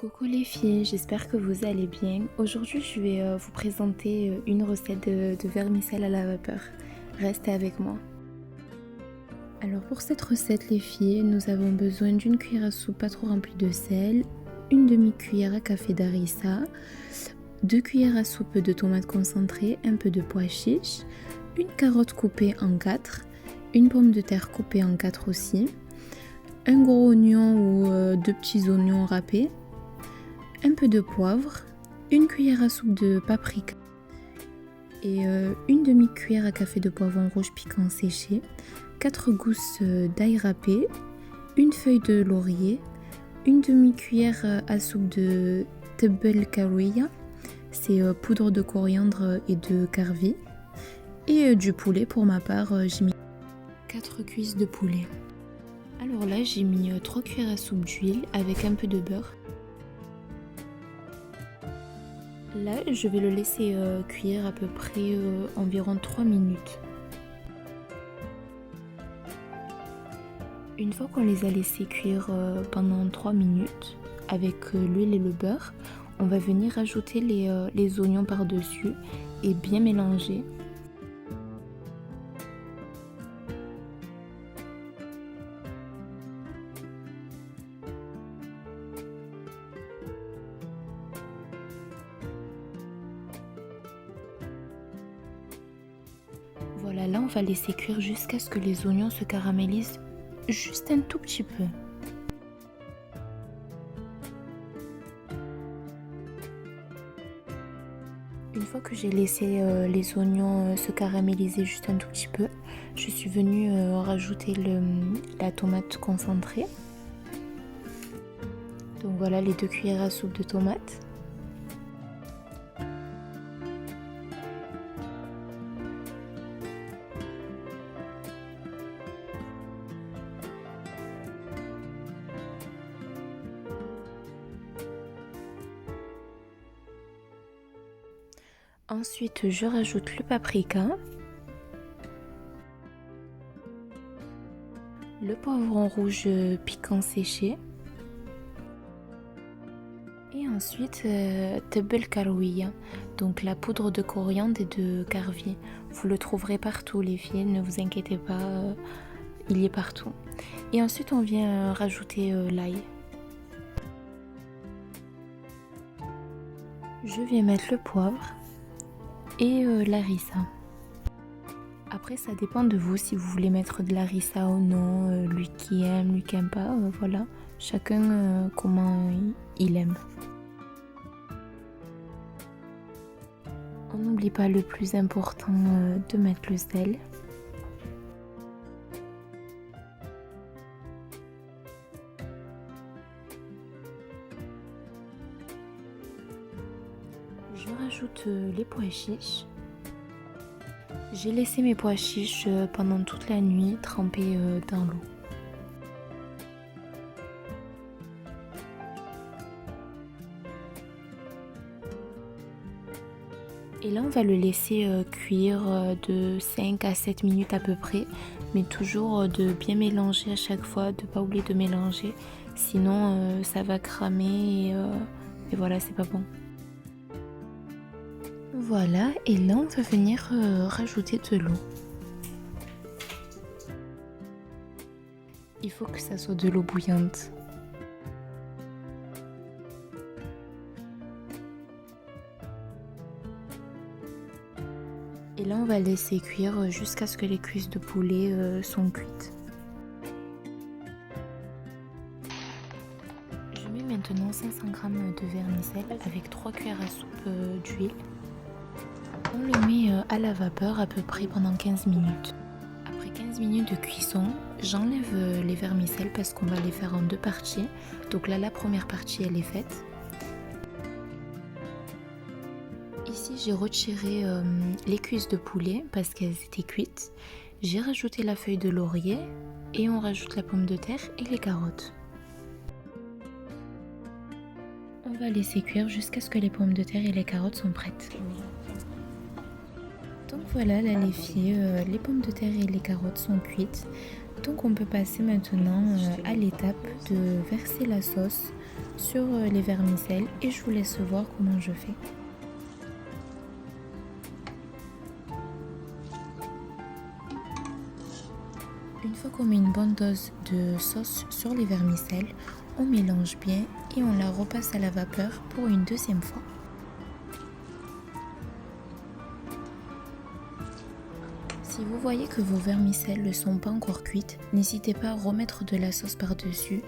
Coucou les filles, j'espère que vous allez bien. Aujourd'hui, je vais vous présenter une recette de vermicelle à la vapeur. Restez avec moi. Alors pour cette recette les filles, nous avons besoin d'une cuillère à soupe pas trop remplie de sel, une demi-cuillère à café d'harissa, 2 cuillères à soupe de tomates concentrées, un peu de pois chiches, une carotte coupée en 4, une pomme de terre coupée en 4 aussi, un gros oignon ou 2 petits oignons râpés, un peu de poivre, une cuillère à soupe de paprika et une demi-cuillère à café de poivron rouge piquant séché, 4 gousses d'ail râpé, une feuille de laurier, une demi-cuillère à soupe de tebel kawiya, c'est poudre de coriandre et de karvi, et du poulet. Pour ma part, j'ai mis 4 cuisses de poulet. Alors là, j'ai mis 3 cuillères à soupe d'huile avec un peu de beurre. Là, je vais le laisser cuire à peu près environ 3 minutes. Une fois qu'on les a laissés cuire pendant 3 minutes avec l'huile et le beurre, on va venir ajouter les oignons par-dessus et bien mélanger. Voilà, là on va laisser cuire jusqu'à ce que les oignons se caramélisent juste un tout petit peu. Une fois que j'ai laissé les oignons se caraméliser juste un tout petit peu, je suis venue rajouter la tomate concentrée. Donc voilà les 2 cuillères à soupe de tomates. Ensuite, je rajoute le paprika, le poivron rouge piquant séché et ensuite tebel kawiya, donc la poudre de coriandre et de karvi. Vous le trouverez partout les filles, ne vous inquiétez pas, il y est partout. Et ensuite, on vient rajouter l'ail. Je viens mettre le poivre et l'harissa. Après ça dépend de vous si vous voulez mettre de l'harissa ou non, lui qui aime, lui qui aime pas, voilà, chacun comment il aime. On n'oublie pas le plus important, de mettre le sel. Je rajoute les pois chiches. J'ai laissé mes pois chiches pendant toute la nuit trempés dans l'eau. Et là on va le laisser cuire de 5 à 7 minutes à peu près, mais toujours de bien mélanger à chaque fois, de ne pas oublier de mélanger, sinon ça va cramer et voilà, c'est pas bon. Voilà, et là on va venir rajouter de l'eau. Il faut que ça soit de l'eau bouillante. Et là on va laisser cuire jusqu'à ce que les cuisses de poulet sont cuites. Je mets maintenant 500 g de vermicelle avec 3 cuillères à soupe d'huile. On le met à la vapeur à peu près pendant 15 minutes. Après 15 minutes de cuisson, j'enlève les vermicelles parce qu'on va les faire en 2 parties. Donc là, la première partie, elle est faite. Ici, j'ai retiré les cuisses de poulet parce qu'elles étaient cuites. J'ai rajouté la feuille de laurier et on rajoute la pomme de terre et les carottes. On va laisser cuire jusqu'à ce que les pommes de terre et les carottes sont prêtes. Donc voilà là les filles, les pommes de terre et les carottes sont cuites. Donc on peut passer maintenant à l'étape de verser la sauce sur les vermicelles et je vous laisse voir comment je fais. Une fois qu'on met une bonne dose de sauce sur les vermicelles, on mélange bien et on la repasse à la vapeur pour une deuxième fois. Si vous voyez que vos vermicelles ne sont pas encore cuites, n'hésitez pas à remettre de la sauce par-dessus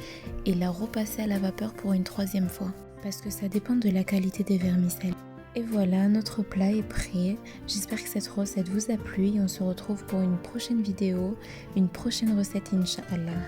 et la repasser à la vapeur pour une troisième fois, parce que ça dépend de la qualité des vermicelles. Et voilà, notre plat est prêt. J'espère que cette recette vous a plu et on se retrouve pour une prochaine vidéo, une prochaine recette Inch'Allah.